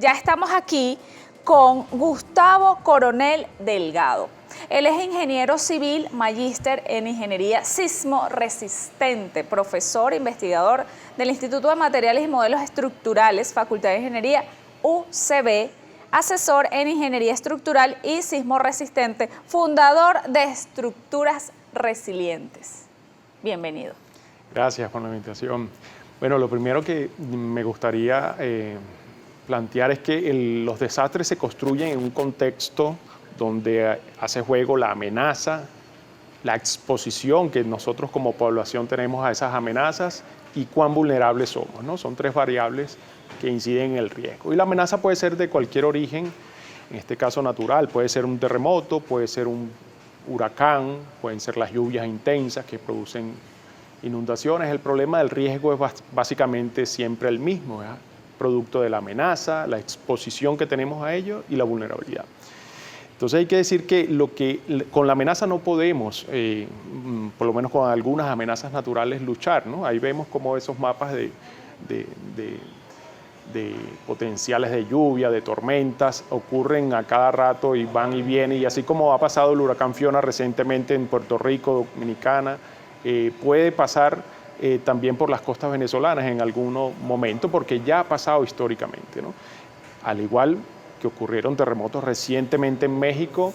ya estamos aquí con Gustavo Coronel Delgado. Él es ingeniero civil, magíster en ingeniería sismo-resistente, profesor e investigador del Instituto de Materiales y Modelos Estructurales, Facultad de Ingeniería UCB, asesor en ingeniería estructural y sismo-resistente, fundador de Estructuras Resilientes. Bienvenido. Gracias por la invitación. Bueno, lo primero que me gustaría plantear es que los desastres se construyen en un contexto donde hace juego la amenaza, la exposición que nosotros como población tenemos a esas amenazas y cuán vulnerables somos, ¿no? Son tres variables que inciden en el riesgo. Y la amenaza puede ser de cualquier origen, en este caso natural, puede ser un terremoto, puede ser un huracán, pueden ser las lluvias intensas que producen inundaciones. El problema del riesgo es básicamente siempre el mismo, ¿verdad? Producto de la amenaza, la exposición que tenemos a ello y la vulnerabilidad. Entonces hay que decir que con la amenaza no podemos, por lo menos con algunas amenazas naturales, luchar, ¿no? Ahí vemos como esos mapas de potenciales de lluvia, de tormentas, ocurren a cada rato y van y vienen, y así como ha pasado el huracán Fiona recientemente en Puerto Rico, Dominicana, puede pasar también por las costas venezolanas en algún momento, porque ya ha pasado históricamente, ¿no? Al igual que ocurrieron terremotos recientemente en México,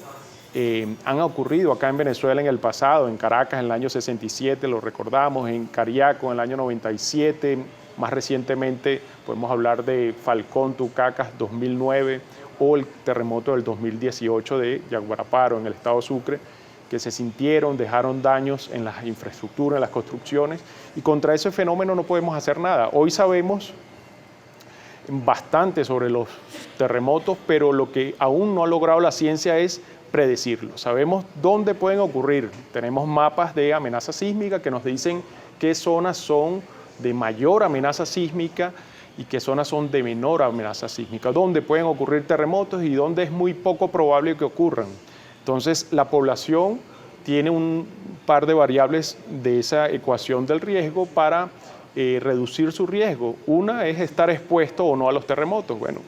han ocurrido acá en Venezuela en el pasado, en Caracas en el año 67, lo recordamos, en Cariaco en el año 97, más recientemente podemos hablar de Falcón, Tucacas, 2009, o el terremoto del 2018 de Yaguaraparo en el estado Sucre, que se sintieron, dejaron daños en las infraestructuras, en las construcciones, y contra ese fenómeno no podemos hacer nada. Hoy sabemos bastante sobre los terremotos, pero lo que aún no ha logrado la ciencia es predecirlo. Sabemos dónde pueden ocurrir. Tenemos mapas de amenaza sísmica que nos dicen qué zonas son de mayor amenaza sísmica y qué zonas son de menor amenaza sísmica, dónde pueden ocurrir terremotos y dónde es muy poco probable que ocurran. Entonces, la población tiene un par de variables de esa ecuación del riesgo para reducir su riesgo. Una es estar expuesto o no a los terremotos. Bueno,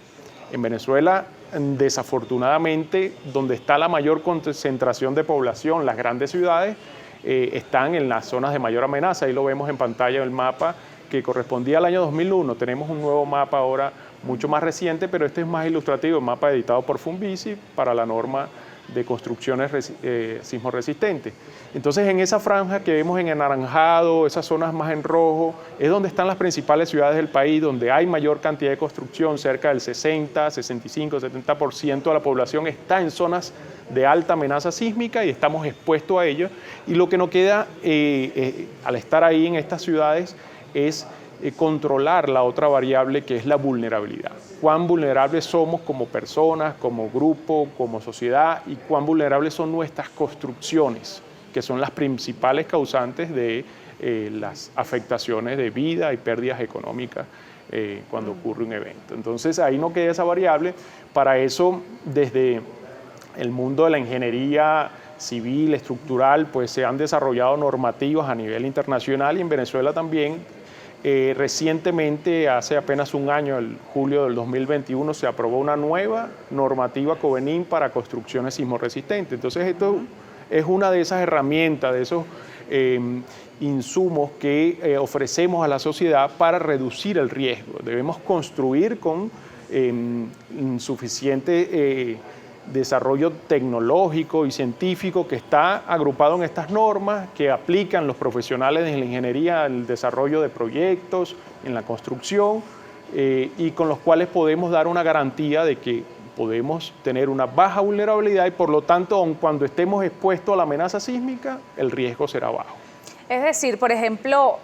en Venezuela, desafortunadamente, donde está la mayor concentración de población, las grandes ciudades, están en las zonas de mayor amenaza. Ahí lo vemos en pantalla el mapa que correspondía al año 2001. Tenemos un nuevo mapa ahora mucho más reciente, pero este es más ilustrativo, el mapa editado por Funvisi para la norma de construcciones sismo-resistentes. Entonces, en esa franja que vemos en anaranjado, esas zonas más en rojo, es donde están las principales ciudades del país, donde hay mayor cantidad de construcción, cerca del 60, 65, 70% de la población está en zonas de alta amenaza sísmica y estamos expuestos a ello. Y lo que nos queda al estar ahí en estas ciudades es controlar la otra variable, que es la vulnerabilidad. Cuán vulnerables somos como personas, como grupo, como sociedad, y cuán vulnerables son nuestras construcciones, que son las principales causantes de las afectaciones de vida y pérdidas económicas cuando ocurre un evento. Entonces ahí no queda esa variable. Para eso, desde el mundo de la ingeniería civil, estructural, pues se han desarrollado normativas a nivel internacional, y en Venezuela también. Recientemente, hace apenas un año, en julio del 2021, se aprobó una nueva normativa COVENIM para construcciones sismoresistentes. Entonces, esto es una de esas herramientas, de esos insumos que ofrecemos a la sociedad para reducir el riesgo. Debemos construir con suficiente desarrollo tecnológico y científico que está agrupado en estas normas que aplican los profesionales de la ingeniería, el desarrollo de proyectos, en la construcción, y con los cuales podemos dar una garantía de que podemos tener una baja vulnerabilidad y, por lo tanto, aun cuando estemos expuestos a la amenaza sísmica, el riesgo será bajo. Es decir, por ejemplo,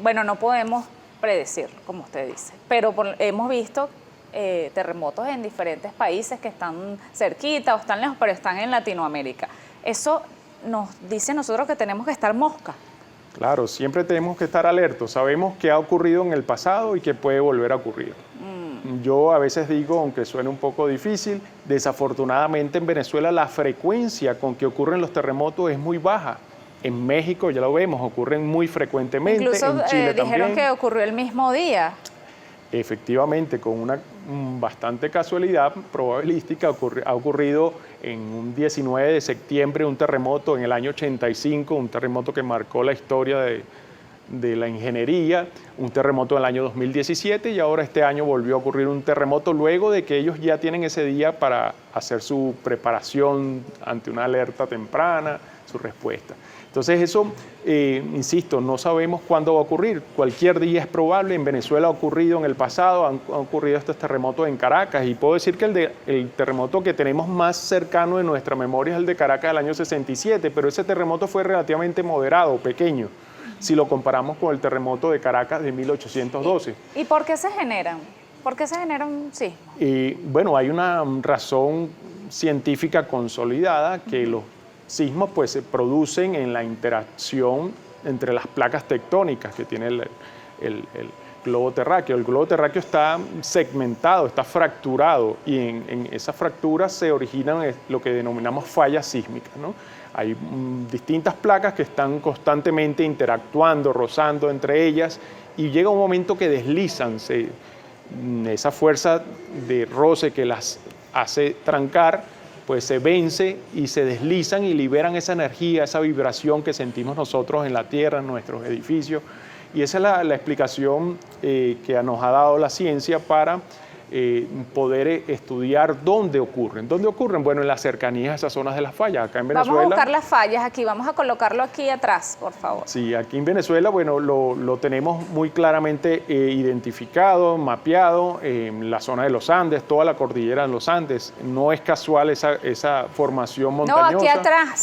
bueno, no podemos predecir, como usted dice, pero hemos visto terremotos en diferentes países que están cerquita o están lejos, pero están en Latinoamérica. Eso nos dice a nosotros que tenemos que estar mosca. Claro, siempre tenemos que estar alertos. Sabemos que ha ocurrido en el pasado y que puede volver a ocurrir. Yo a veces digo, aunque suene un poco difícil, desafortunadamente en Venezuela la frecuencia con que ocurren los terremotos es muy baja. En México, ya lo vemos, ocurren muy frecuentemente. Incluso en Chile dijeron también. que ocurrió el mismo día. efectivamente, con una bastante casualidad probabilística, ha ocurrido en un 19 de septiembre un terremoto en el año 85, un terremoto que marcó la historia de la ingeniería, un terremoto en el año 2017 y ahora este año volvió a ocurrir un terremoto luego de que ellos ya tienen ese día para hacer su preparación ante una alerta temprana, su respuesta. Entonces eso, insisto, no sabemos cuándo va a ocurrir. Cualquier día es probable. En Venezuela ha ocurrido en el pasado, han ocurrido estos terremotos en Caracas y puedo decir que el terremoto que tenemos más cercano en nuestra memoria es el de Caracas del año 67, pero ese terremoto fue relativamente moderado, pequeño, si lo comparamos con el terremoto de Caracas de 1812. ¿Y por qué se generan? ¿Por qué se generan sismos? Bueno, hay una razón científica consolidada que los sismos pues se producen en la interacción entre las placas tectónicas que tiene el globo terráqueo. El globo terráqueo está segmentado, está fracturado y en esa fractura se originan lo que denominamos fallas sísmicas, ¿no? Hay distintas placas que están constantemente interactuando, rozando entre ellas y llega un momento que deslizan, esa fuerza de roce que las hace trancar pues se vence y se deslizan y liberan esa energía, esa vibración que sentimos nosotros en la tierra, en nuestros edificios. Y esa es la explicación que nos ha dado la ciencia para poder estudiar dónde ocurren. ¿Dónde ocurren? Bueno, en las cercanías a esas zonas de las fallas. Acá en Venezuela. Vamos a buscar las fallas aquí, vamos a colocarlo aquí atrás, por favor. Sí, aquí en Venezuela, bueno, lo tenemos muy claramente identificado, mapeado, en la zona de los Andes, toda la cordillera de los Andes. No es casual esa formación montañosa. No,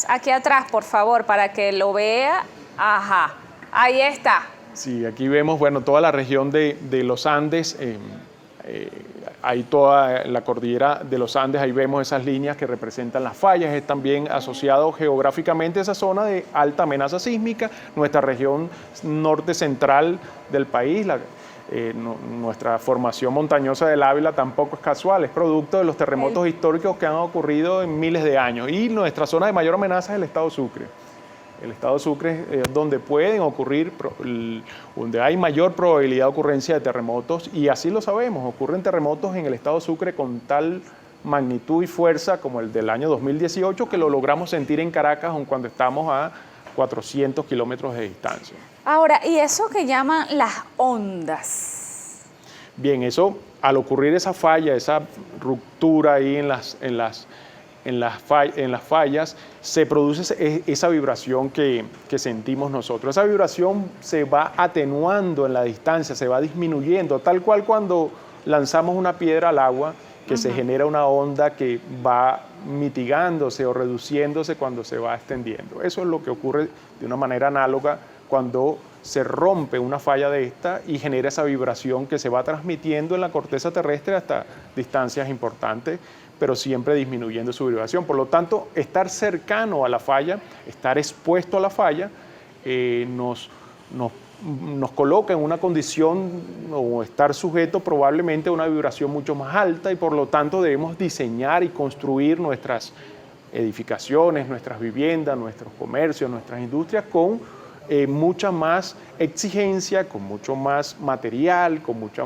aquí atrás, por favor, para que lo vea. Ajá, ahí está. Sí, aquí vemos, bueno, toda la región de los Andes. Hay toda la cordillera de los Andes, ahí vemos esas líneas que representan las fallas, es también asociado geográficamente a esa zona de alta amenaza sísmica, nuestra región norte central del país, nuestra formación montañosa del Ávila tampoco es casual, es producto de los terremotos históricos que han ocurrido en miles de años y nuestra zona de mayor amenaza es el estado Sucre. El estado Sucre es donde pueden ocurrir, donde hay mayor probabilidad de ocurrencia de terremotos y así lo sabemos, ocurren terremotos en el estado Sucre con tal magnitud y fuerza como el del año 2018 que lo logramos sentir en Caracas aun cuando estamos a 400 kilómetros de distancia. Ahora, ¿y eso que llaman las ondas? Bien, eso al ocurrir esa falla, esa ruptura ahí en las fallas, se produce esa vibración que sentimos nosotros. Esa vibración se va atenuando en la distancia, se va disminuyendo, tal cual cuando lanzamos una piedra al agua, que se genera una onda que va mitigándose o reduciéndose cuando se va extendiendo. Eso es lo que ocurre de una manera análoga cuando se rompe una falla de esta y genera esa vibración que se va transmitiendo en la corteza terrestre hasta distancias importantes, pero siempre disminuyendo su vibración. Por lo tanto, estar cercano a la falla, estar expuesto a la falla, nos coloca en una condición o estar sujeto probablemente a una vibración mucho más alta y por lo tanto debemos diseñar y construir nuestras edificaciones, nuestras viviendas, nuestros comercios, nuestras industrias con mucha más exigencia, con mucho más material, con mucha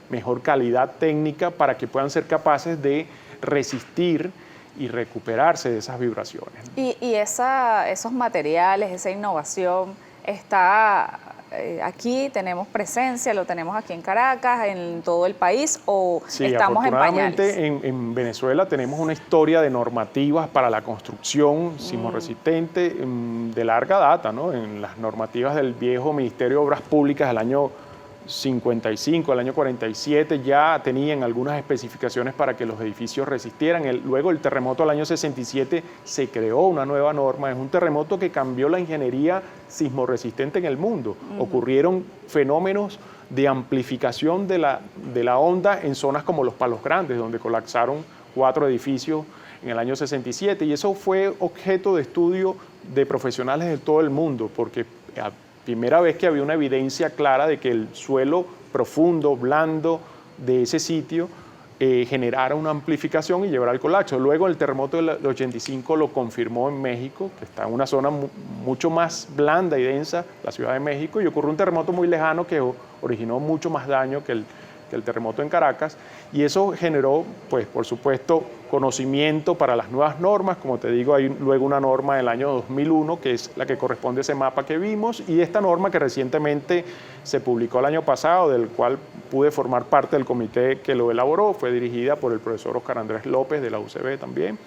mejor calidad técnica para que puedan ser capaces de resistir y recuperarse de esas vibraciones. Y esos materiales, esa innovación está aquí, tenemos presencia, lo tenemos aquí en Caracas, en todo el país, o sí, estamos en pañales. Afortunadamente en Venezuela tenemos una historia de normativas para la construcción sismorresistente de larga data, ¿no? En las normativas del viejo Ministerio de Obras Públicas del año 55, el año 47 ya tenían algunas especificaciones para que los edificios resistieran. Luego el terremoto del año 67 se creó una nueva norma, es un terremoto que cambió la ingeniería sismorresistente en el mundo. Ocurrieron fenómenos de amplificación de la onda en zonas como Los Palos Grandes, donde colapsaron 4 edificios en el año 67 y eso fue objeto de estudio de profesionales de todo el mundo porque primera vez que había una evidencia clara de que el suelo profundo, blando de ese sitio generara una amplificación y llevara al colapso. Luego el terremoto del 85 lo confirmó en México, que está en una zona mucho más blanda y densa, la Ciudad de México, y ocurrió un terremoto muy lejano que originó mucho más daño que que el terremoto en Caracas, y eso generó, pues, por supuesto, conocimiento para las nuevas normas. Como te digo, hay luego una norma del año 2001, que es la que corresponde a ese mapa que vimos, y esta norma que recientemente se publicó el año pasado, del cual pude formar parte del comité que lo elaboró, fue dirigida por el profesor Oscar Andrés López de la UCB también,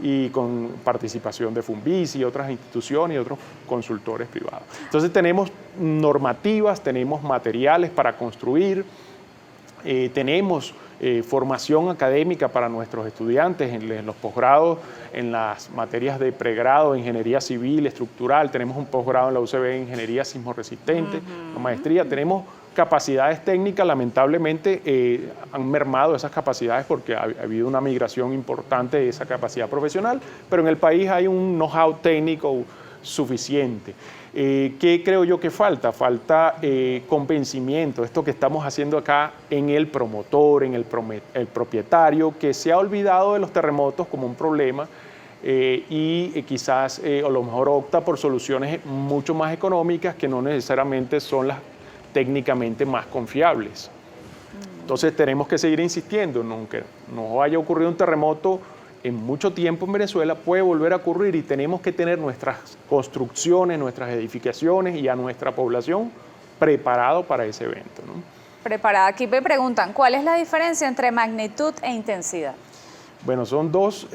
y con participación de Funvis y otras instituciones y otros consultores privados. Entonces tenemos normativas, tenemos materiales para construir, tenemos formación académica para nuestros estudiantes en los posgrados, en las materias de pregrado de ingeniería civil, estructural, tenemos un posgrado en la UCB en ingeniería sismorresistente, la maestría, tenemos capacidades técnicas. Lamentablemente han mermado esas capacidades porque ha habido una migración importante de esa capacidad profesional, pero en el país hay un know-how técnico suficiente. ¿Qué creo yo que falta? Falta convencimiento, esto que estamos haciendo acá en el promotor, en el propietario, que se ha olvidado de los terremotos como un problema y quizás a lo mejor opta por soluciones mucho más económicas que no necesariamente son las técnicamente más confiables. Entonces tenemos que seguir insistiendo, aunque no haya ocurrido un terremoto en mucho tiempo en Venezuela, puede volver a ocurrir y tenemos que tener nuestras construcciones, nuestras edificaciones y a nuestra población preparado para ese evento, ¿no? Preparada. Aquí me preguntan, ¿cuál es la diferencia entre magnitud e intensidad? Bueno, son dos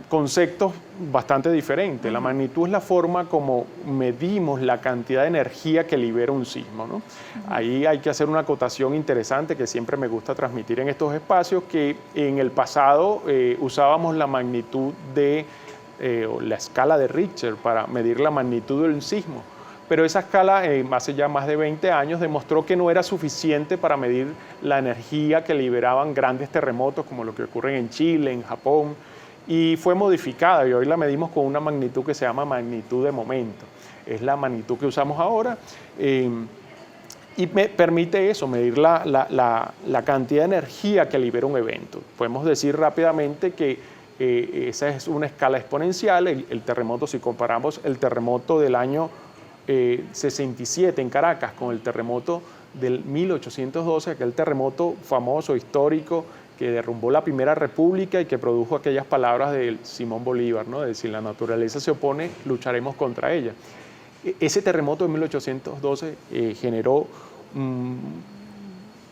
conceptos bastante diferentes. La magnitud es la forma como medimos la cantidad de energía que libera un sismo, ¿no? Ahí hay que hacer una acotación interesante que siempre me gusta transmitir en estos espacios, que en el pasado usábamos la magnitud de la escala de Richter para medir la magnitud del sismo. Pero esa escala, hace ya más de 20 años, demostró que no era suficiente para medir la energía que liberaban grandes terremotos como lo que ocurren en Chile, en Japón, y fue modificada y hoy la medimos con una magnitud que se llama magnitud de momento. Es la magnitud que usamos ahora y me permite eso, medir la cantidad de energía que libera un evento. Podemos decir rápidamente que esa es una escala exponencial. El terremoto, si comparamos el terremoto del año 67 en Caracas con el terremoto del 1812, aquel terremoto famoso, histórico, que derrumbó la Primera República y que produjo aquellas palabras de Simón Bolívar, ¿no? De si la naturaleza se opone, lucharemos contra ella. Ese terremoto de 1812 generó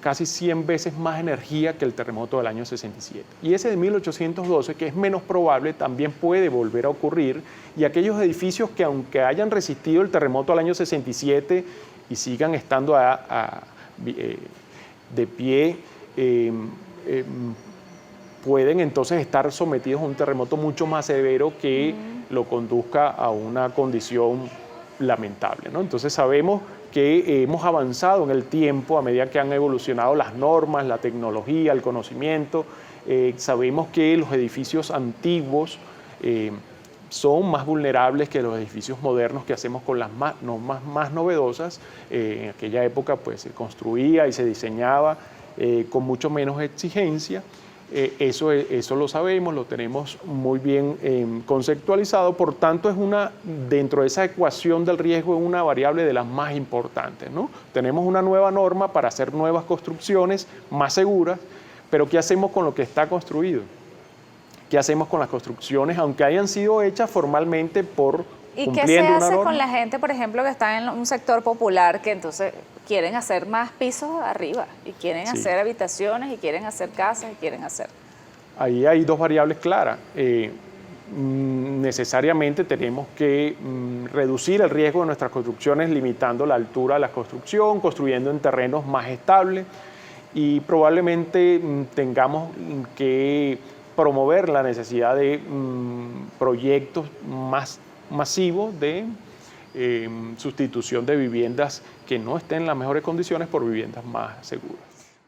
casi 100 veces más energía que el terremoto del año 67. Y ese de 1812, que es menos probable, también puede volver a ocurrir, y aquellos edificios que aunque hayan resistido el terremoto del año 67 y sigan estando de pie, pueden entonces estar sometidos a un terremoto mucho más severo que lo conduzca a una condición lamentable, ¿no? Entonces sabemos que hemos avanzado en el tiempo a medida que han evolucionado las normas, la tecnología, el conocimiento. Sabemos que los edificios antiguos son más vulnerables que los edificios modernos que hacemos con las normas más novedosas. En aquella época pues, se construía y se diseñaba con mucho menos exigencia. Eso lo sabemos, lo tenemos muy bien conceptualizado, por tanto dentro de esa ecuación del riesgo es una variable de las más importantes, ¿no? Tenemos una nueva norma para hacer nuevas construcciones más seguras, pero ¿qué hacemos con lo que está construido? ¿Qué hacemos con las construcciones, aunque hayan sido hechas formalmente por ¿Y qué se hace con la gente, por ejemplo, que está en un sector popular que entonces quieren hacer más pisos arriba y quieren hacer habitaciones y quieren hacer casas y quieren hacer? Ahí hay dos variables claras. Necesariamente tenemos que reducir el riesgo de nuestras construcciones limitando la altura de la construcción, construyendo en terrenos más estables y probablemente tengamos que promover la necesidad de proyectos más masivos de sustitución de viviendas que no estén en las mejores condiciones por viviendas más seguras.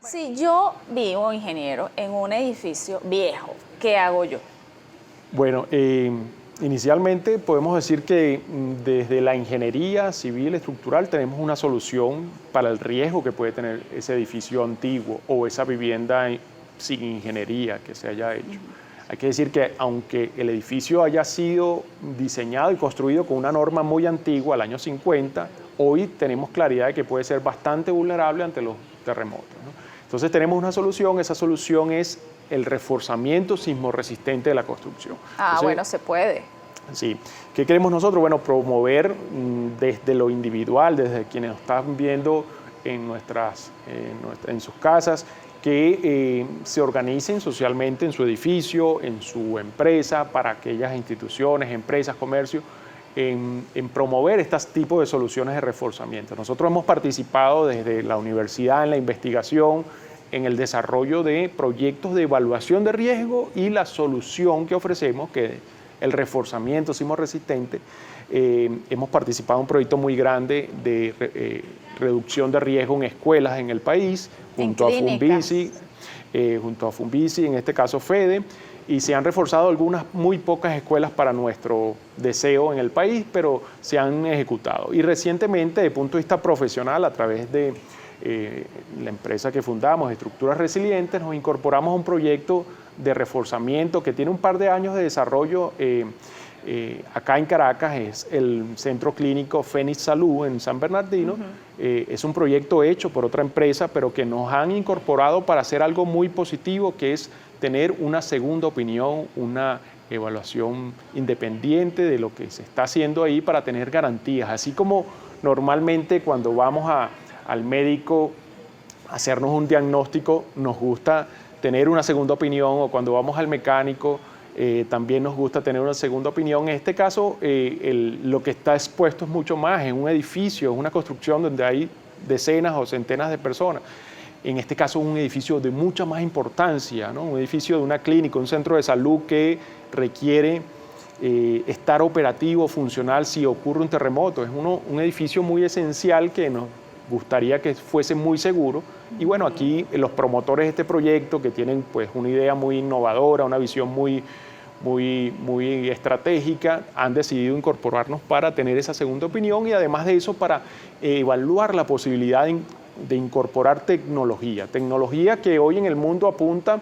Si yo vivo, ingeniero, en un edificio viejo, ¿qué hago yo? Bueno, inicialmente podemos decir que desde la ingeniería civil estructural tenemos una solución para el riesgo que puede tener ese edificio antiguo o esa vivienda sin ingeniería que se haya hecho. Hay que decir que aunque el edificio haya sido diseñado y construido con una norma muy antigua, al año 50, hoy tenemos claridad de que puede ser bastante vulnerable ante los terremotos, ¿no? Entonces tenemos una solución, esa solución es el reforzamiento sismorresistente de la construcción. Entonces, bueno, se puede. Sí. ¿Qué queremos nosotros? Bueno, promover desde lo individual, desde quienes nos están viendo en sus casas, que se organicen socialmente en su edificio, en su empresa, para aquellas instituciones, empresas, comercios, en promover estos tipos de soluciones de reforzamiento. Nosotros hemos participado desde la universidad en la investigación, en el desarrollo de proyectos de evaluación de riesgo y la solución que ofrecemos, que el reforzamiento sismorresistente. Hemos participado en un proyecto muy grande de reducción de riesgo en escuelas en el país, junto a Funvisi, en este caso FEDE, y se han reforzado algunas muy pocas escuelas para nuestro deseo en el país, pero se han ejecutado. Y recientemente, desde el punto de vista profesional, a través de la empresa que fundamos, Estructuras Resilientes, nos incorporamos a un proyecto de reforzamiento que tiene un par de años de desarrollo acá en Caracas, es el Centro Clínico Fénix Salud en San Bernardino. Es un proyecto hecho por otra empresa, pero que nos han incorporado para hacer algo muy positivo, que es tener una segunda opinión, una evaluación independiente de lo que se está haciendo ahí para tener garantías. Así como normalmente cuando vamos al médico a hacernos un diagnóstico, nos gusta tener una segunda opinión, o cuando vamos al mecánico, también nos gusta tener una segunda opinión. En este caso, lo que está expuesto es mucho más, en un edificio, es una construcción donde hay decenas o centenas de personas. En este caso, un edificio de mucha más importancia, ¿no? Un edificio de una clínica, un centro de salud que requiere estar operativo, funcional, si ocurre un terremoto. Es un edificio muy esencial que nos gustaría que fuese muy seguro. Y bueno, aquí los promotores de este proyecto, que tienen pues una idea muy innovadora, una visión muy estratégica, han decidido incorporarnos para tener esa segunda opinión, y además de eso para evaluar la posibilidad de incorporar tecnología que hoy en el mundo apunta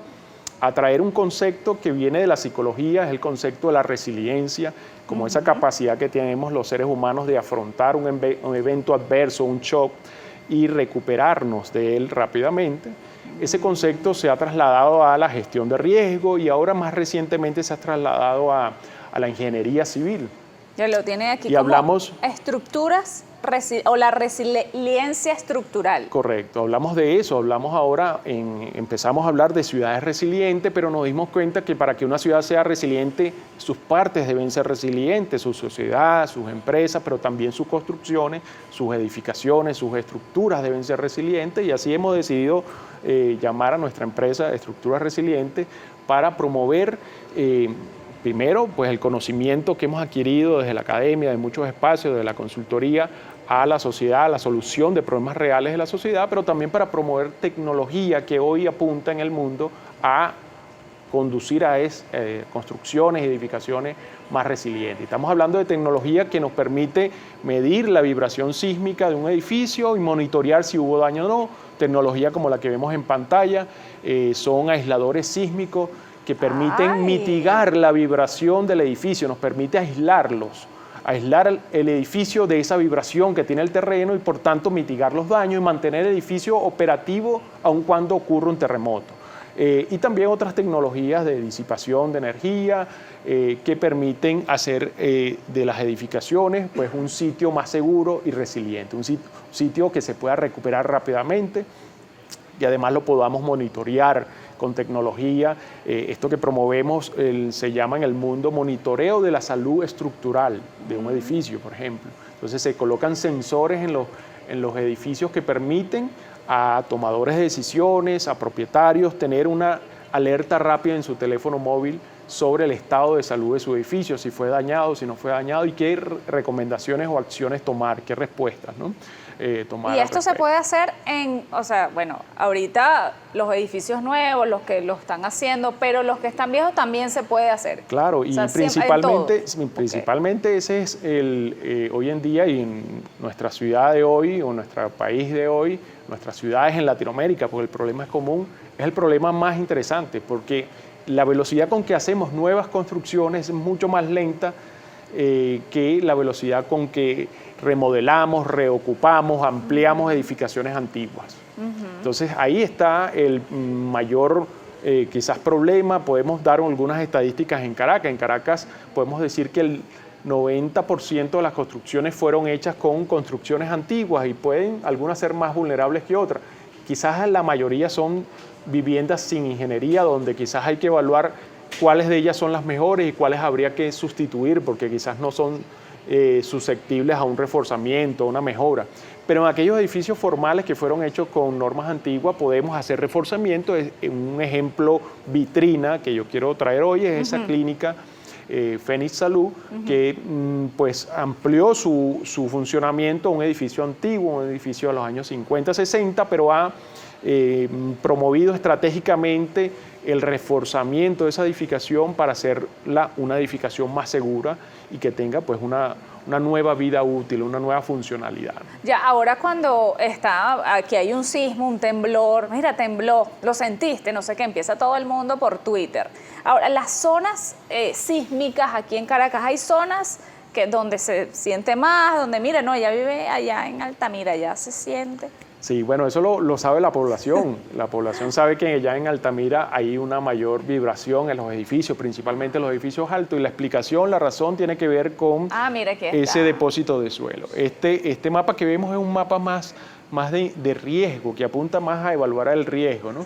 a traer un concepto que viene de la psicología, es el concepto de la resiliencia, como esa capacidad que tenemos los seres humanos de afrontar un evento adverso, un shock, y recuperarnos de él rápidamente. Ese concepto se ha trasladado a la gestión de riesgo, y ahora más recientemente se ha trasladado a la ingeniería civil. Ya lo tiene aquí, y como hablamos estructuras o la resiliencia estructural. Correcto, hablamos de eso, empezamos a hablar de ciudades resilientes, pero nos dimos cuenta que para que una ciudad sea resiliente, sus partes deben ser resilientes, su sociedad, sus empresas, pero también sus construcciones, sus edificaciones, sus estructuras deben ser resilientes, y así hemos decidido llamar a nuestra empresa Estructuras Resilientes para promover primero, pues el conocimiento que hemos adquirido desde la academia, de muchos espacios, de la consultoría, a la sociedad, a la solución de problemas reales de la sociedad, pero también para promover tecnología que hoy apunta en el mundo a conducir a construcciones y edificaciones más resilientes. Estamos hablando de tecnología que nos permite medir la vibración sísmica de un edificio y monitorear si hubo daño o no. Tecnología como la que vemos en pantalla, son aisladores sísmicos que permiten mitigar la vibración del edificio, nos permite aislar el edificio de esa vibración que tiene el terreno, y por tanto mitigar los daños y mantener el edificio operativo aun cuando ocurre un terremoto. Y también otras tecnologías de disipación de energía que permiten hacer de las edificaciones pues un sitio más seguro y resiliente, un sitio que se pueda recuperar rápidamente, y además lo podamos monitorear con tecnología. Esto que promovemos se llama en el mundo monitoreo de la salud estructural de un edificio, por ejemplo. Entonces se colocan sensores en los edificios que permiten a tomadores de decisiones, a propietarios, tener una alerta rápida en su teléfono móvil sobre el estado de salud de su edificio, si fue dañado, si no fue dañado, y qué recomendaciones o acciones tomar, qué respuestas, ¿no? Y esto se puede hacer ahorita los edificios nuevos, los que lo están haciendo, pero los que están viejos también se puede hacer. Claro, y principalmente ese es hoy en día, y en nuestra ciudad de hoy, o nuestro país de hoy, nuestras ciudades en Latinoamérica, porque el problema es común, es el problema más interesante, porque la velocidad con que hacemos nuevas construcciones es mucho más lenta que la velocidad con que remodelamos, reocupamos, ampliamos edificaciones antiguas. Entonces ahí está el mayor quizás problema. Podemos dar algunas estadísticas en Caracas. En Caracas podemos decir que el 90% de las construcciones fueron hechas con construcciones antiguas y pueden algunas ser más vulnerables que otras. Quizás la mayoría son viviendas sin ingeniería, donde quizás hay que evaluar cuáles de ellas son las mejores y cuáles habría que sustituir, porque quizás no son susceptibles a un reforzamiento, a una mejora. Pero en aquellos edificios formales que fueron hechos con normas antiguas podemos hacer reforzamiento. Un ejemplo vitrina que yo quiero traer hoy es esa clínica Fénix Salud, que pues amplió su funcionamiento a un edificio antiguo, un edificio de los años 50, 60, pero ha promovido estratégicamente el reforzamiento de esa edificación para hacerla una edificación más segura y que tenga pues una nueva vida útil, una nueva funcionalidad. Ya, ahora cuando aquí hay un sismo, un temblor, mira, tembló, lo sentiste, no sé qué, empieza todo el mundo por Twitter. Ahora, las zonas sísmicas aquí en Caracas, hay zonas donde se siente más, donde, mira, no, ella vive allá en Altamira, ya se siente. Sí, bueno, eso lo sabe la población. La población sabe que allá en Altamira hay una mayor vibración en los edificios, principalmente en los edificios altos, y la explicación, la razón tiene que ver con ese depósito de suelo. Este mapa que vemos es un mapa más de riesgo, que apunta más a evaluar el riesgo, ¿no?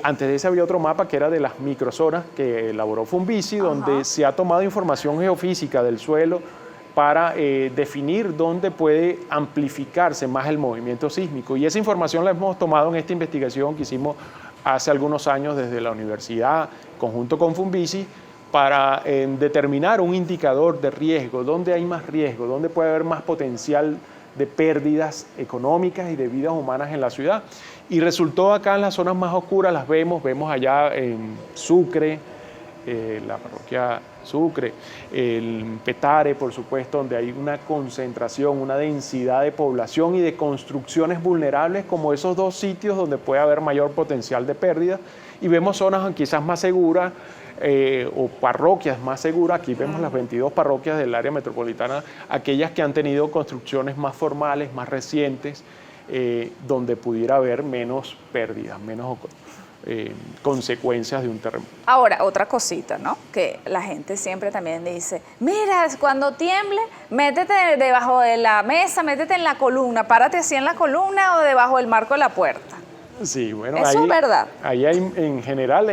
Antes de ese había otro mapa que era de las microzonas que elaboró Funvici, donde se ha tomado información geofísica del suelo para definir dónde puede amplificarse más el movimiento sísmico. Y esa información la hemos tomado en esta investigación que hicimos hace algunos años desde la universidad, conjunto con Funvici, para determinar un indicador de riesgo, dónde hay más riesgo, dónde puede haber más potencial de pérdidas económicas y de vidas humanas en la ciudad. Y resultó acá en las zonas más oscuras, las vemos allá en Sucre, la parroquia Sucre, el Petare, por supuesto, donde hay una concentración, una densidad de población y de construcciones vulnerables, como esos dos sitios donde puede haber mayor potencial de pérdida. Y vemos zonas quizás más seguras o parroquias más seguras. Aquí vemos las 22 parroquias del área metropolitana, aquellas que han tenido construcciones más formales, más recientes, donde pudiera haber menos pérdidas, menos consecuencias de un terremoto. Ahora, otra cosita, ¿no? Que la gente siempre también dice, mira, cuando tiemble, métete debajo de la mesa, métete en la columna, párate así en la columna o debajo del marco de la puerta. Sí, bueno, eso es verdad. Ahí en general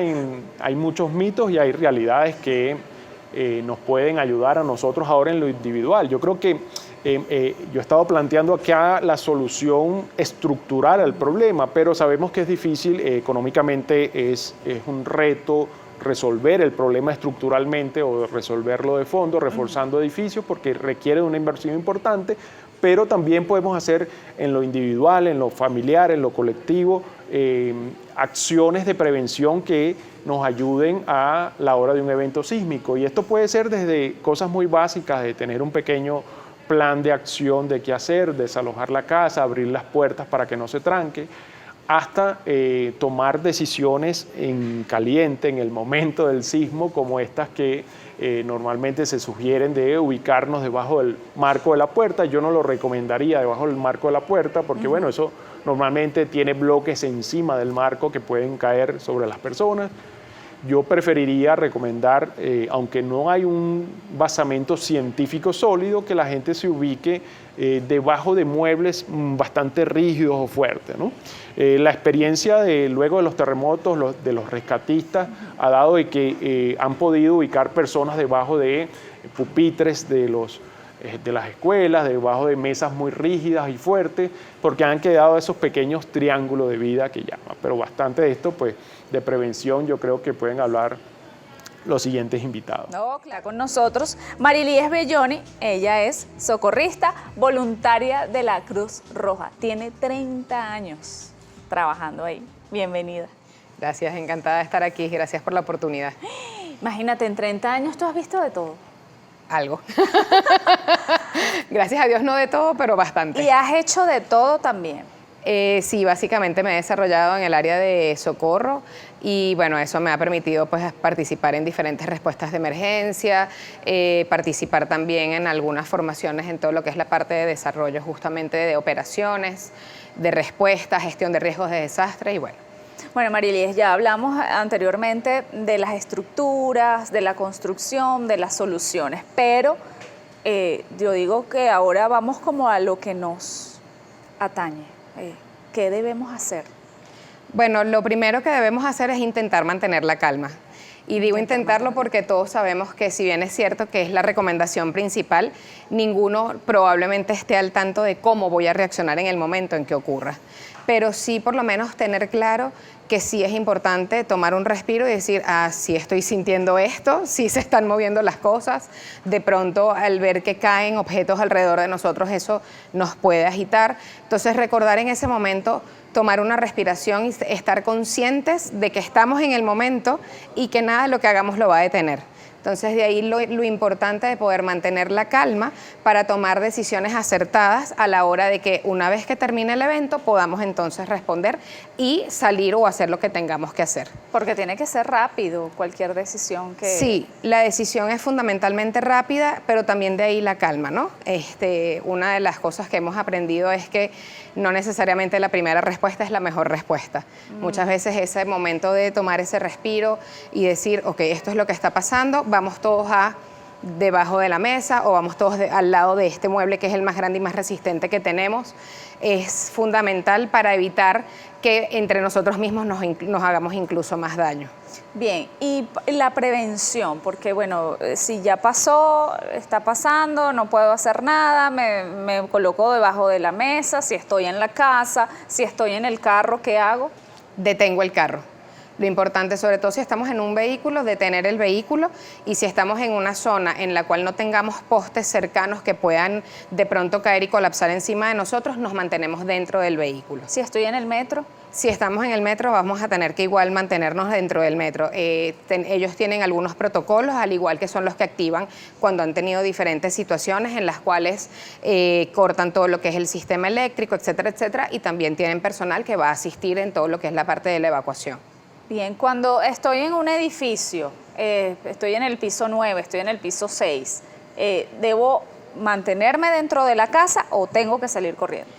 hay muchos mitos y hay realidades que nos pueden ayudar a nosotros ahora en lo individual. Yo creo que yo he estado planteando acá la solución estructural al problema, pero sabemos que es difícil, económicamente es un reto resolver el problema estructuralmente o resolverlo de fondo, reforzando edificios, porque requiere de una inversión importante, pero también podemos hacer en lo individual, en lo familiar, en lo colectivo, acciones de prevención que nos ayuden a la hora de un evento sísmico. Y esto puede ser desde cosas muy básicas, de tener un pequeño plan de acción de qué hacer, desalojar la casa, abrir las puertas para que no se tranque, hasta tomar decisiones en caliente, en el momento del sismo, como estas que normalmente se sugieren de ubicarnos debajo del marco de la puerta. Yo no lo recomendaría debajo del marco de la puerta porque, bueno, eso normalmente tiene bloques encima del marco que pueden caer sobre las personas. Yo preferiría recomendar, aunque no hay un basamento científico sólido, que la gente se ubique debajo de muebles bastante rígidos o fuertes, ¿no? La experiencia luego de los terremotos, de los rescatistas, ha dado de que han podido ubicar personas debajo de pupitres de las escuelas, debajo de mesas muy rígidas y fuertes, porque han quedado esos pequeños triángulos de vida que llaman. Pero bastante de esto, pues, de prevención, yo creo que pueden hablar los siguientes invitados. No, claro, con nosotros Marilíes Belloni, ella es socorrista voluntaria de la Cruz Roja. Tiene 30 años trabajando ahí. Bienvenida. Gracias, encantada de estar aquí. Gracias por la oportunidad. Imagínate, en 30 años tú has visto de todo. Algo. Gracias a Dios no de todo, pero bastante. Y has hecho de todo también. Sí, básicamente me he desarrollado en el área de socorro y bueno, eso me ha permitido pues participar en diferentes respuestas de emergencia, participar también en algunas formaciones en todo lo que es la parte de desarrollo justamente de operaciones, de respuesta, gestión de riesgos de desastre y bueno. Bueno, Marielys, ya hablamos anteriormente de las estructuras, de la construcción, de las soluciones, pero yo digo que ahora vamos como a lo que nos atañe. ¿Qué debemos hacer? Bueno, lo primero que debemos hacer es intentar mantener la calma. Y digo intentarlo porque todos sabemos que si bien es cierto que es la recomendación principal, ninguno probablemente esté al tanto de cómo voy a reaccionar en el momento en que ocurra. Pero sí por lo menos tener claro que sí es importante tomar un respiro y decir, sí estoy sintiendo esto, sí se están moviendo las cosas, de pronto al ver que caen objetos alrededor de nosotros eso nos puede agitar. Entonces recordar en ese momento, tomar una respiración y estar conscientes de que estamos en el momento y que nada de lo que hagamos lo va a detener. Entonces de ahí lo importante de poder mantener la calma para tomar decisiones acertadas a la hora de que una vez que termine el evento podamos entonces responder y salir o hacer lo que tengamos que hacer. Porque tiene que ser rápido cualquier decisión que... Sí, la decisión es fundamentalmente rápida, pero también de ahí la calma, ¿no? Una de las cosas que hemos aprendido es que no necesariamente la primera respuesta es la mejor respuesta. Muchas veces ese momento de tomar ese respiro y decir, ok, esto es lo que está pasando, vamos todos debajo de la mesa o vamos todos al lado de este mueble que es el más grande y más resistente que tenemos, es fundamental para evitar que entre nosotros mismos nos hagamos incluso más daño. Bien, y la prevención, porque bueno, si ya pasó, está pasando, no puedo hacer nada, me coloco debajo de la mesa, si estoy en la casa, si estoy en el carro, ¿qué hago? Detengo el carro. Lo importante, sobre todo si estamos en un vehículo, detener el vehículo, y si estamos en una zona en la cual no tengamos postes cercanos que puedan de pronto caer y colapsar encima de nosotros, nos mantenemos dentro del vehículo. Si estoy en el metro. Si estamos en el metro, vamos a tener que igual mantenernos dentro del metro. Ellos tienen algunos protocolos, al igual que son los que activan cuando han tenido diferentes situaciones en las cuales cortan todo lo que es el sistema eléctrico, etcétera, etcétera, y también tienen personal que va a asistir en todo lo que es la parte de la evacuación. Bien, cuando estoy en un edificio, estoy en el piso 9, estoy en el piso 6, ¿debo mantenerme dentro de la casa o tengo que salir corriendo?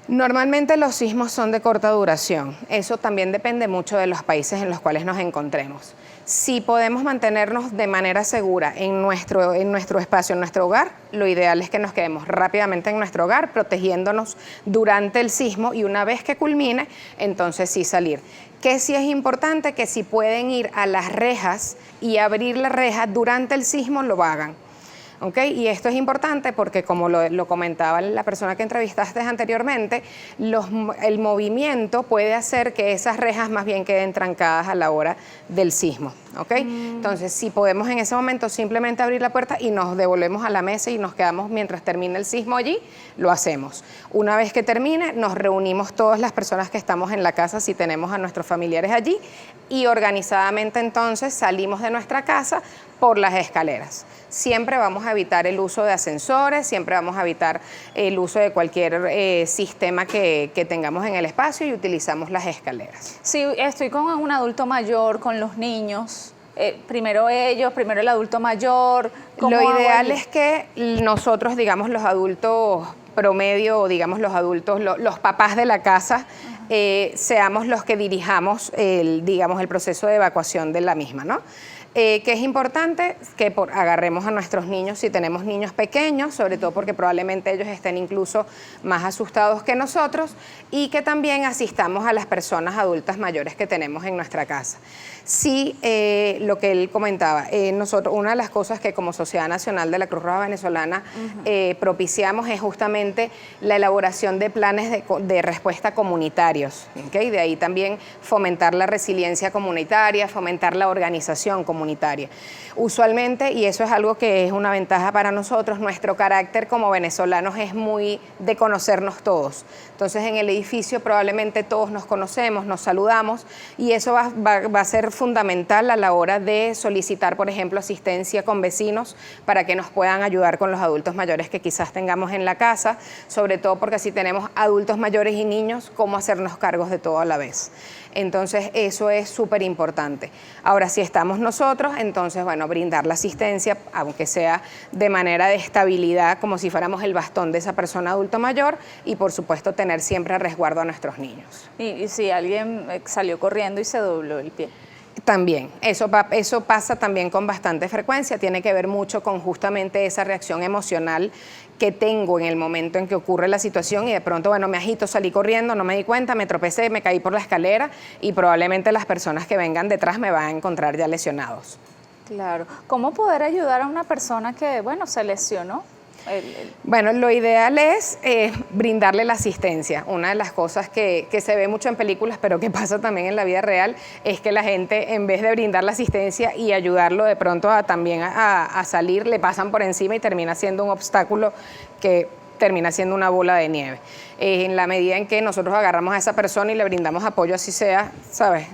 Normalmente los sismos son de corta duración. Eso también depende mucho de los países en los cuales nos encontremos. Si podemos mantenernos de manera segura en nuestro espacio, en nuestro hogar, lo ideal es que nos quedemos rápidamente en nuestro hogar, protegiéndonos durante el sismo y una vez que culmine, entonces sí salir. Que sí es importante que si pueden ir a las rejas y abrir la reja durante el sismo, lo hagan. ¿Okay? Y esto es importante porque, como lo comentaba la persona que entrevistaste anteriormente, el movimiento puede hacer que esas rejas más bien queden trancadas a la hora del sismo. ¿Okay? Entonces, si podemos en ese momento simplemente abrir la puerta y nos devolvemos a la mesa y nos quedamos mientras termine el sismo allí, lo hacemos. Una vez que termine, nos reunimos todas las personas que estamos en la casa, si tenemos a nuestros familiares allí, y organizadamente entonces salimos de nuestra casa por las escaleras. Siempre vamos a evitar el uso de ascensores, siempre vamos a evitar el uso de cualquier sistema que tengamos en el espacio y utilizamos las escaleras. Si estoy con un adulto mayor, con los niños, primero ellos, primero el adulto mayor. Lo ideal es que nosotros, digamos, los adultos promedio, o digamos los adultos, los papás de la casa, seamos los que dirijamos el proceso de evacuación de la misma, ¿no? Que es importante que agarremos a nuestros niños si tenemos niños pequeños, sobre todo porque probablemente ellos estén incluso más asustados que nosotros, y que también asistamos a las personas adultas mayores que tenemos en nuestra casa. Sí, lo que él comentaba, nosotros, una de las cosas que como Sociedad Nacional de la Cruz Roja Venezolana propiciamos es justamente la elaboración de planes de respuesta comunitarios, ¿okay? De ahí también fomentar la resiliencia comunitaria, fomentar la organización comunitaria, comunitaria. Usualmente, y eso es algo que es una ventaja para nosotros, nuestro carácter como venezolanos es muy de conocernos todos. Entonces en el edificio probablemente todos nos conocemos, nos saludamos y eso va a ser fundamental a la hora de solicitar, por ejemplo, asistencia con vecinos para que nos puedan ayudar con los adultos mayores que quizás tengamos en la casa, sobre todo porque si tenemos adultos mayores y niños, cómo hacernos cargos de todo a la vez. Entonces eso es súper importante. Ahora, si estamos nosotros, entonces, bueno, brindar la asistencia, aunque sea de manera de estabilidad, como si fuéramos el bastón de esa persona adulto mayor y, por supuesto, tener siempre a resguardo a nuestros niños. Y si alguien salió corriendo y se dobló el pie. También, eso pasa también con bastante frecuencia, tiene que ver mucho con justamente esa reacción emocional que tengo en el momento en que ocurre la situación y de pronto, bueno, me agito, salí corriendo, no me di cuenta, me tropecé, me caí por la escalera y probablemente las personas que vengan detrás me van a encontrar ya lesionados. Claro. ¿Cómo poder ayudar a una persona que, bueno, se lesionó? Bueno, lo ideal es brindarle la asistencia. Una de las cosas que se ve mucho en películas, pero que pasa también en la vida real, es que la gente, en vez de brindar la asistencia y ayudarlo de pronto también a salir, le pasan por encima y termina siendo un obstáculo que termina siendo una bola de nieve. En la medida en que nosotros agarramos a esa persona y le brindamos apoyo, así sea, ¿sabes?,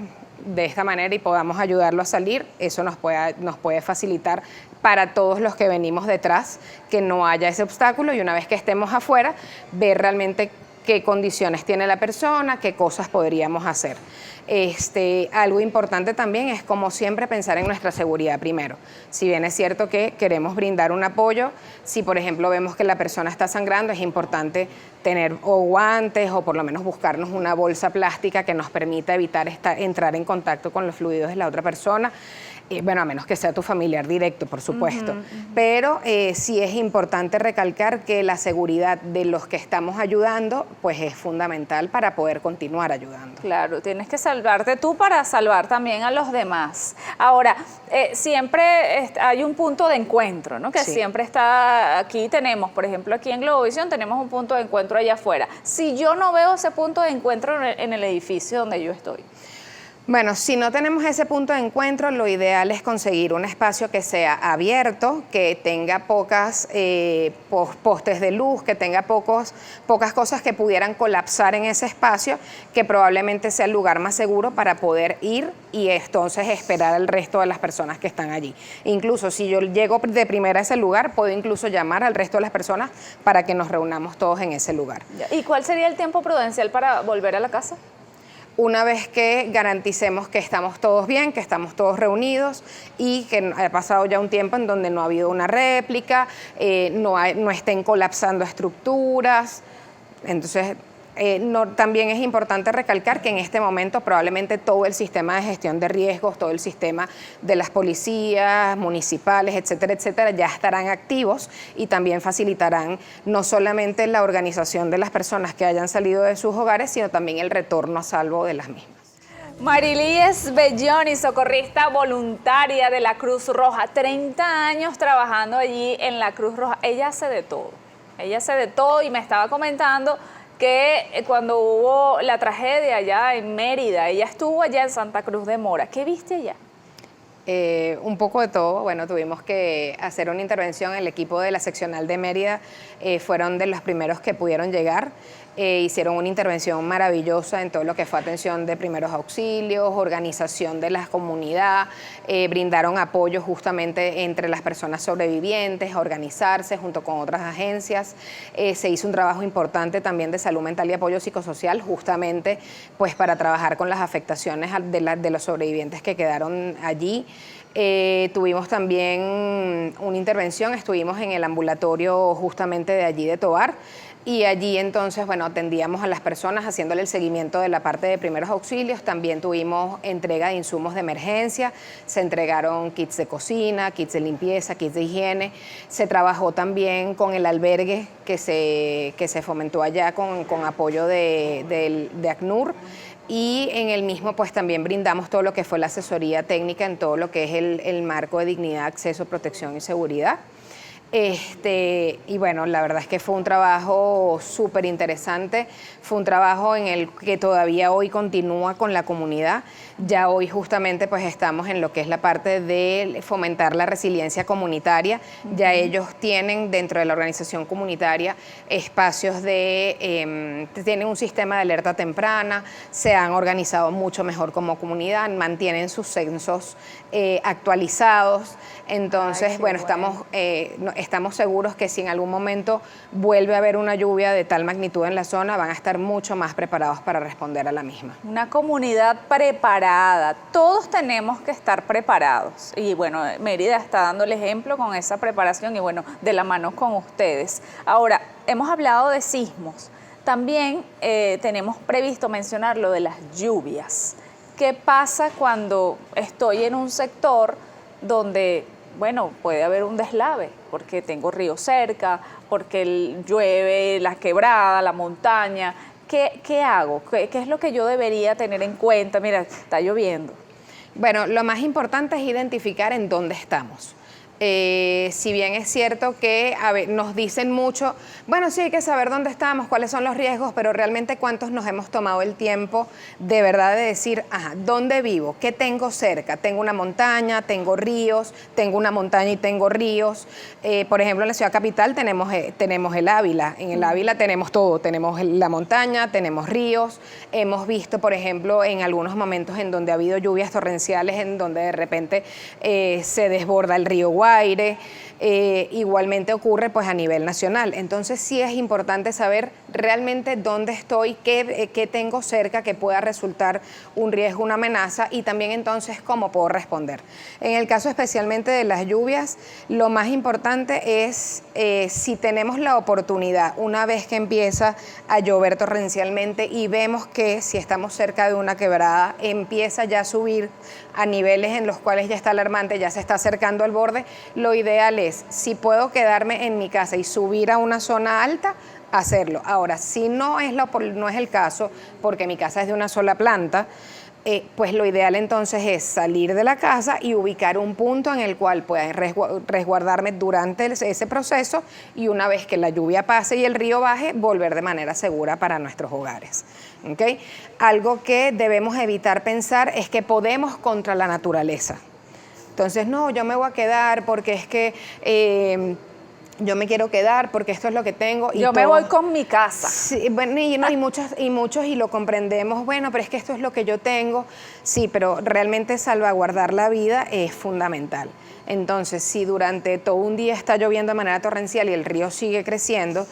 de esta manera y podamos ayudarlo a salir, eso nos puede facilitar para todos los que venimos detrás, que no haya ese obstáculo y una vez que estemos afuera, ver realmente qué condiciones tiene la persona, qué cosas podríamos hacer. Algo importante también es, como siempre, pensar en nuestra seguridad primero. Si bien es cierto que queremos brindar un apoyo, si por ejemplo vemos que la persona está sangrando, es importante tener o guantes o por lo menos buscarnos una bolsa plástica que nos permita evitar entrar en contacto con los fluidos de la otra persona. Bueno, a menos que sea tu familiar directo, por supuesto. Pero sí es importante recalcar que la seguridad de los que estamos ayudando, pues es fundamental para poder continuar ayudando. Claro, tienes que salvarte tú para salvar también a los demás. Ahora, siempre hay un punto de encuentro, ¿no? Que sí. Siempre está, aquí tenemos, por ejemplo, aquí en Globovisión tenemos un punto de encuentro allá afuera. Si yo no veo ese punto de encuentro en el edificio donde yo estoy. Bueno, si no tenemos ese punto de encuentro, lo ideal es conseguir un espacio que sea abierto, que tenga pocas postes de luz, que tenga pocas cosas que pudieran colapsar en ese espacio, que probablemente sea el lugar más seguro para poder ir y entonces esperar al resto de las personas que están allí. Incluso si yo llego de primera a ese lugar, puedo incluso llamar al resto de las personas para que nos reunamos todos en ese lugar. ¿Y cuál sería el tiempo prudencial para volver a la casa? Una vez que garanticemos que estamos todos bien, que estamos todos reunidos y que ha pasado ya un tiempo en donde no ha habido una réplica, no estén colapsando estructuras. Entonces, también es importante recalcar que en este momento probablemente todo el sistema de gestión de riesgos, todo el sistema de las policías municipales, etcétera, etcétera, ya estarán activos y también facilitarán no solamente la organización de las personas que hayan salido de sus hogares, sino también el retorno a salvo de las mismas. Marilíes Belloni, socorrista voluntaria de la Cruz Roja, 30 años trabajando allí en la Cruz Roja. Ella hace de todo y me estaba comentando que cuando hubo la tragedia allá en Mérida, ella estuvo allá en Santa Cruz de Mora. ¿Qué viste allá? Un poco de todo. Bueno, tuvimos que hacer una intervención. El equipo de la seccional de Mérida fueron de los primeros que pudieron llegar. Hicieron una intervención maravillosa en todo lo que fue atención de primeros auxilios, organización de la comunidad, brindaron apoyo justamente entre las personas sobrevivientes, a organizarse junto con otras agencias. Se hizo un trabajo importante también de salud mental y apoyo psicosocial, justamente pues para trabajar con las afectaciones de los sobrevivientes que quedaron allí. Tuvimos también una intervención, estuvimos en el ambulatorio justamente de allí de Tovar, y allí entonces, bueno, atendíamos a las personas haciéndole el seguimiento de la parte de primeros auxilios. También tuvimos entrega de insumos de emergencia, se entregaron kits de cocina, kits de limpieza, kits de higiene. Se trabajó también con el albergue que se fomentó allá con apoyo de ACNUR. Y en el mismo pues también brindamos todo lo que fue la asesoría técnica en todo lo que es el marco de dignidad, acceso, protección y seguridad. Y bueno, la verdad es que fue un trabajo súper interesante, fue un trabajo en el que todavía hoy continúa con la comunidad. Ya hoy justamente pues estamos en lo que es la parte de fomentar la resiliencia comunitaria. Ya ellos tienen dentro de la organización comunitaria espacios tienen un sistema de alerta temprana, se han organizado mucho mejor como comunidad, mantienen sus censos actualizados. Entonces, Ay, qué bueno, estamos seguros que si en algún momento vuelve a haber una lluvia de tal magnitud en la zona, van a estar mucho más preparados para responder a la misma. Una comunidad preparada. Todos tenemos que estar preparados. Y bueno, Mérida está dando el ejemplo con esa preparación y bueno, de la mano con ustedes. Ahora, hemos hablado de sismos. También tenemos previsto mencionar lo de las lluvias. ¿Qué pasa cuando estoy en un sector donde, bueno, puede haber un deslave? Porque tengo río cerca, porque llueve, la quebrada, la montaña. ¿Qué hago? ¿Qué es lo que yo debería tener en cuenta? Mira, está lloviendo. Bueno, lo más importante es identificar en dónde estamos. Si bien es cierto que nos dicen mucho, bueno, sí hay que saber dónde estamos, cuáles son los riesgos, pero realmente cuántos nos hemos tomado el tiempo de verdad de decir, ajá, ¿dónde vivo? ¿Qué tengo cerca? Tengo una montaña, tengo ríos, tengo una montaña y tengo ríos. Por ejemplo, en la ciudad capital tenemos el Ávila. En el Ávila tenemos todo, tenemos la montaña, tenemos ríos. Hemos visto, por ejemplo, en algunos momentos en donde ha habido lluvias torrenciales, en donde de repente se desborda el río Guaire. Igualmente ocurre pues a nivel nacional. Entonces sí es importante saber realmente dónde estoy, qué tengo cerca que pueda resultar un riesgo, una amenaza, y también entonces cómo puedo responder. En el caso especialmente de las lluvias, lo más importante es si tenemos la oportunidad, una vez que empieza a llover torrencialmente y vemos que si estamos cerca de una quebrada empieza ya a subir a niveles en los cuales ya está alarmante, ya se está acercando al borde, lo ideal es, si puedo quedarme en mi casa y subir a una zona alta, hacerlo. Ahora, si no es el caso, porque mi casa es de una sola planta, pues lo ideal entonces es salir de la casa y ubicar un punto en el cual pueda resguardarme durante ese proceso, y una vez que la lluvia pase y el río baje, volver de manera segura para nuestros hogares. ¿Okay? Algo que debemos evitar pensar es que podemos contra la naturaleza. Entonces, no, yo me voy a quedar porque es que yo me quiero quedar porque esto es lo que tengo. Yo me voy con mi casa. Sí, bueno, y muchos y lo comprendemos, bueno, pero es que esto es lo que yo tengo. Sí, pero realmente salvaguardar la vida es fundamental. Entonces, si durante todo un día está lloviendo de manera torrencial y el río sigue creciendo,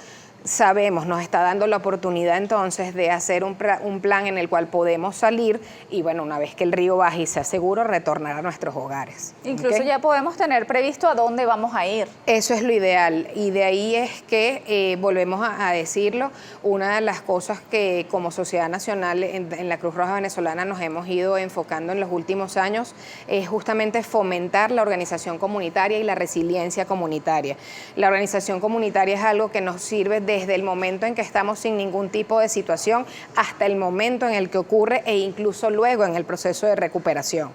sabemos, nos está dando la oportunidad entonces de hacer un plan en el cual podemos salir y bueno, una vez que el río baje y sea seguro, retornar a nuestros hogares. Incluso ¿Okay? ya podemos tener previsto a dónde vamos a ir. Eso es lo ideal, y de ahí es que, volvemos a decirlo, una de las cosas que como Sociedad Nacional en la Cruz Roja Venezolana nos hemos ido enfocando en los últimos años es justamente fomentar la organización comunitaria y la resiliencia comunitaria. La organización comunitaria es algo que nos sirve desde el momento en que estamos sin ningún tipo de situación hasta el momento en el que ocurre e incluso luego en el proceso de recuperación.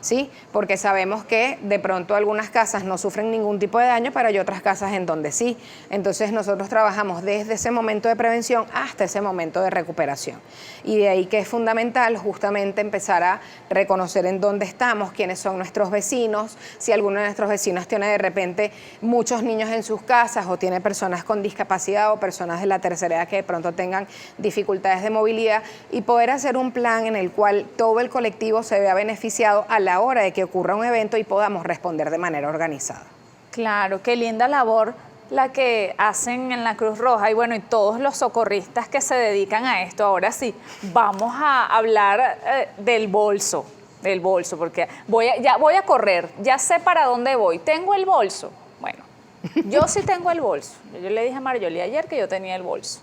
¿Sí? Porque sabemos que de pronto algunas casas no sufren ningún tipo de daño, pero hay otras casas en donde sí. Entonces nosotros trabajamos desde ese momento de prevención hasta ese momento de recuperación. Y de ahí que es fundamental justamente empezar a reconocer en dónde estamos, quiénes son nuestros vecinos, si alguno de nuestros vecinos tiene de repente muchos niños en sus casas o tiene personas con discapacidad o personas de la tercera edad que de pronto tengan dificultades de movilidad, y poder hacer un plan en el cual todo el colectivo se vea beneficiado a la hora de que ocurra un evento y podamos responder de manera organizada. Claro, qué linda labor la que hacen en la Cruz Roja y bueno, y todos los socorristas que se dedican a esto. Ahora sí, vamos a hablar del bolso, porque ya voy a correr, ya sé para dónde voy, tengo el bolso. Bueno, yo sí tengo el bolso. Yo le dije a Marjorie ayer que yo tenía el bolso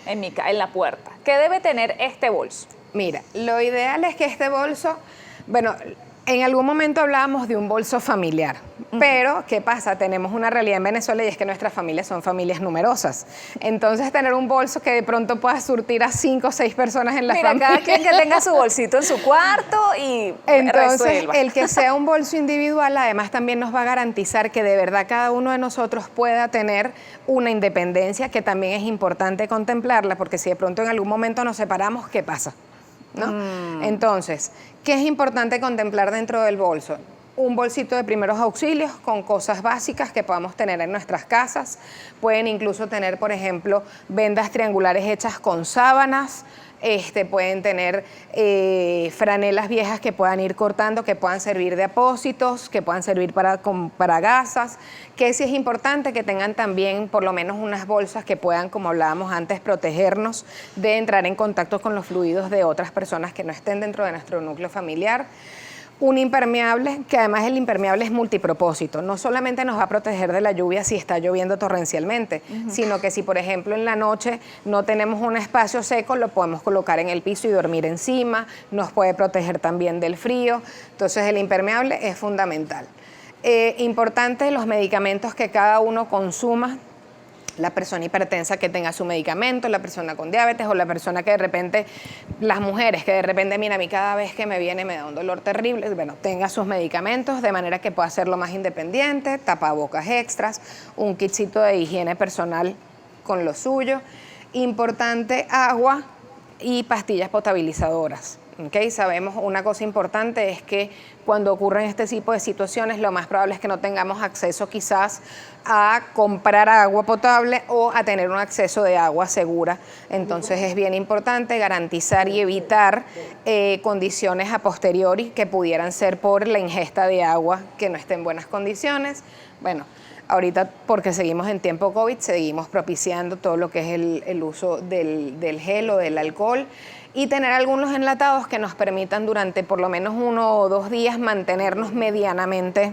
en la puerta. ¿Qué debe tener este bolso? Mira, lo ideal es que este bolso, bueno, En algún momento hablábamos de un bolso familiar, pero ¿qué pasa? Tenemos una realidad en Venezuela y es que nuestras familias son familias numerosas. Entonces, tener un bolso que de pronto pueda surtir a 5 o 6 personas en la familia. Cada quien que tenga su bolsito en su cuarto y Entonces, resuelva. el que sea un bolso individual, además también nos va a garantizar que de verdad cada uno de nosotros pueda tener una independencia, que también es importante contemplarla, porque si de pronto en algún momento nos separamos, ¿qué pasa? ¿No? Entonces, ¿qué es importante contemplar dentro del bolso? Un bolsito de primeros auxilios con cosas básicas que podamos tener en nuestras casas. Pueden incluso tener, por ejemplo, vendas triangulares hechas con sábanas. Pueden tener franelas viejas que puedan ir cortando, que puedan servir de apósitos, que puedan servir para gasas, que sí es importante que tengan también por lo menos unas bolsas que puedan, como hablábamos antes, protegernos de entrar en contacto con los fluidos de otras personas que no estén dentro de nuestro núcleo familiar. Un impermeable, que además el impermeable es multipropósito. No solamente nos va a proteger de la lluvia si está lloviendo torrencialmente, sino que si, por ejemplo, en la noche no tenemos un espacio seco, lo podemos colocar en el piso y dormir encima. Nos puede proteger también del frío. Entonces, el impermeable es fundamental. Importante los medicamentos que cada uno consuma. La persona hipertensa que tenga su medicamento, la persona con diabetes o la persona que de repente, las mujeres que de repente, mira, a mí cada vez que me viene me da un dolor terrible, bueno, tenga sus medicamentos de manera que pueda hacerlo más independiente, tapabocas extras, un kitcito de higiene personal con lo suyo. Importante, agua y pastillas potabilizadoras. ¿Okay? Sabemos una cosa importante es que cuando ocurren este tipo de situaciones lo más probable es que no tengamos acceso quizás a comprar agua potable o a tener un acceso de agua segura. Entonces es bien importante garantizar y evitar condiciones a posteriori que pudieran ser por la ingesta de agua que no esté en buenas condiciones. Bueno, ahorita, porque seguimos en tiempo COVID, seguimos propiciando todo lo que es el uso del gel o del alcohol y tener algunos enlatados que nos permitan durante por lo menos 1 o 2 días mantenernos medianamente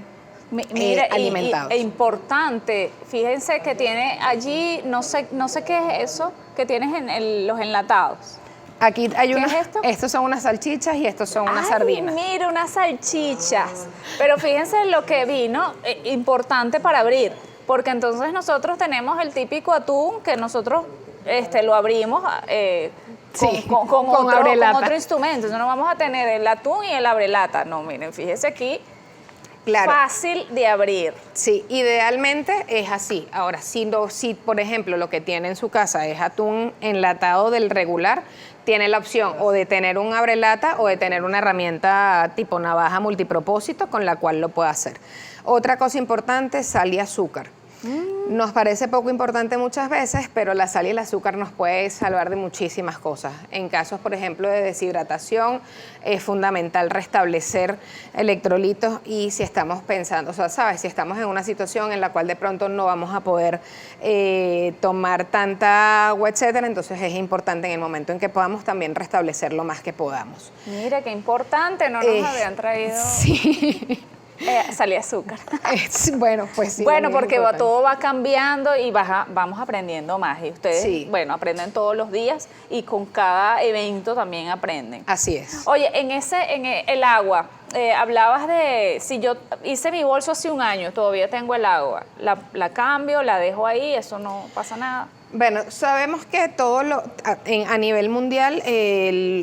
alimentados. E importante, fíjense que tiene allí, no sé qué es eso que tienes en los enlatados. Aquí hay ¿Qué es esto? Estos son unas salchichas y estos son unas sardinas. Mira, unas salchichas. Pero fíjense lo que vino, importante para abrir, porque entonces nosotros tenemos el típico atún que nosotros lo abrimos con otro instrumento. Entonces no vamos a tener el atún y el abrelata. No, miren, fíjense aquí. Claro. Fácil de abrir. Sí, idealmente es así. Ahora, si por ejemplo lo que tiene en su casa es atún enlatado del regular, tiene la opción o de tener un abrelata o de tener una herramienta tipo navaja multipropósito con la cual lo pueda hacer. Otra cosa importante, sal y azúcar. Nos parece poco importante muchas veces, pero la sal y el azúcar nos puede salvar de muchísimas cosas. En casos, por ejemplo, de deshidratación, es fundamental restablecer electrolitos y si estamos pensando, o sea, ¿sabes? Si estamos en una situación en la cual de pronto no vamos a poder tomar tanta agua, etcétera, entonces es importante en el momento en que podamos también restablecer lo más que podamos. Mira, qué importante, no nos habían traído... Sí. Sal y azúcar. Bueno, pues sí. Bueno, porque todo va cambiando y vamos aprendiendo más. Y ustedes, sí, bueno, aprenden todos los días y con cada evento también aprenden. Así es. Oye, en el agua, hablabas de, si yo hice mi bolso hace 1 año, todavía tengo el agua, la cambio, la dejo ahí, eso no pasa nada. Bueno, sabemos que a nivel mundial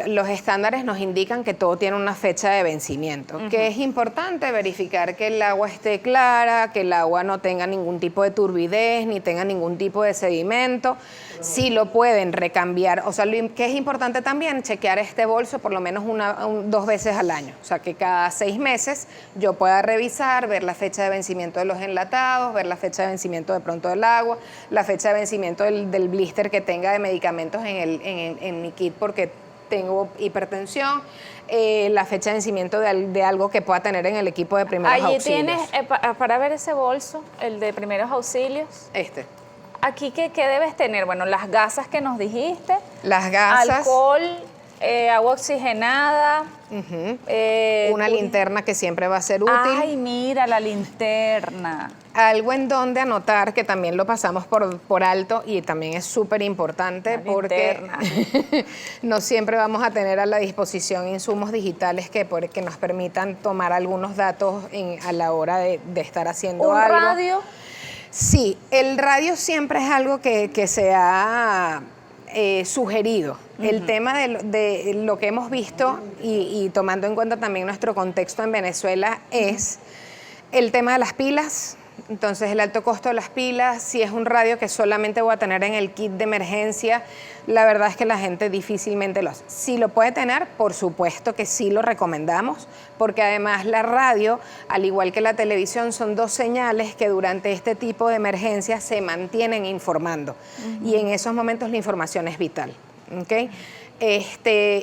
los estándares nos indican que todo tiene una fecha de vencimiento, que es importante verificar que el agua esté clara, que el agua no tenga ningún tipo de turbidez, ni tenga ningún tipo de sedimento, si lo pueden recambiar, o sea, que es importante también chequear este bolso por lo menos 2 veces al año, o sea, que cada 6 meses yo pueda revisar, ver la fecha de vencimiento de los enlatados, ver la fecha de vencimiento de pronto del agua, la fecha de vencimiento del blister que tenga de medicamentos en mi kit porque tengo hipertensión, la fecha de vencimiento de algo que pueda tener en el equipo de primeros auxilios. Allí tienes, para ver ese bolso, el de primeros auxilios. Aquí, ¿qué debes tener? Bueno, las gasas que nos dijiste. Las gasas. Alcohol, agua oxigenada. Una linterna que siempre va a ser útil. Ay, mira, la linterna. Algo en donde anotar, que también lo pasamos por alto y también es súper importante porque no siempre vamos a tener a la disposición insumos digitales que nos permitan tomar algunos datos a la hora de estar haciendo algo. ¿Un radio? Sí, el radio siempre es algo que se ha sugerido. El tema de lo que hemos visto y tomando en cuenta también nuestro contexto en Venezuela es el tema de las pilas. Entonces, el alto costo de las pilas, si es un radio que solamente voy a tener en el kit de emergencia, la verdad es que la gente difícilmente lo hace. Si lo puede tener, por supuesto que sí lo recomendamos, porque además la radio, al igual que la televisión, son dos señales que durante este tipo de emergencias se mantienen informando. Y en esos momentos la información es vital. ¿Okay?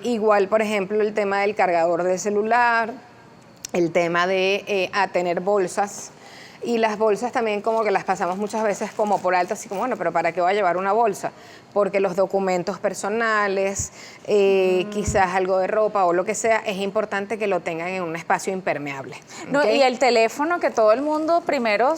Igual, por ejemplo, el tema del cargador del celular, el tema de tener bolsas. Y las bolsas también como que las pasamos muchas veces como por alto, así como, bueno, pero ¿para qué voy a llevar una bolsa? Porque los documentos personales, quizás algo de ropa o lo que sea, es importante que lo tengan en un espacio impermeable. No, ¿Okay? y el teléfono, que todo el mundo primero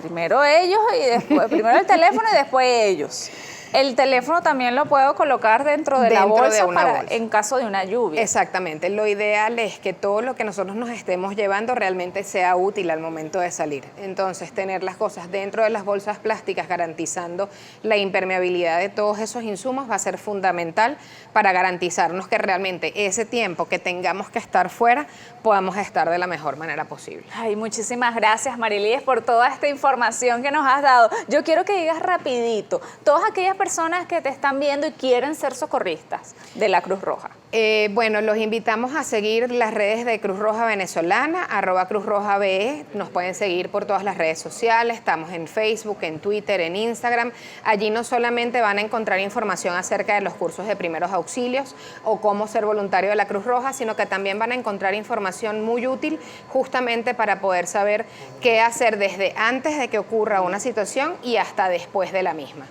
primero ellos y después, primero el teléfono y después ellos. El teléfono también lo puedo colocar dentro de la bolsa, en caso de una lluvia. Exactamente. Lo ideal es que todo lo que nosotros nos estemos llevando realmente sea útil al momento de salir. Entonces, tener las cosas dentro de las bolsas plásticas garantizando la impermeabilidad de todos esos insumos va a ser fundamental para garantizarnos que realmente ese tiempo que tengamos que estar fuera podamos estar de la mejor manera posible. Ay, muchísimas gracias, Marilis, por toda esta información que nos has dado. Yo quiero que digas rapidito, todas aquellas personas que te están viendo y quieren ser socorristas de la Cruz Roja. Bueno, los invitamos a seguir las redes de Cruz Roja Venezolana, @CruzRojaVE. Nos pueden seguir por todas las redes sociales, estamos en Facebook, en Twitter, en Instagram. Allí no solamente van a encontrar información acerca de los cursos de primeros auxilios o cómo ser voluntario de la Cruz Roja, sino que también van a encontrar información muy útil justamente para poder saber qué hacer desde antes de que ocurra una situación y hasta después de la misma.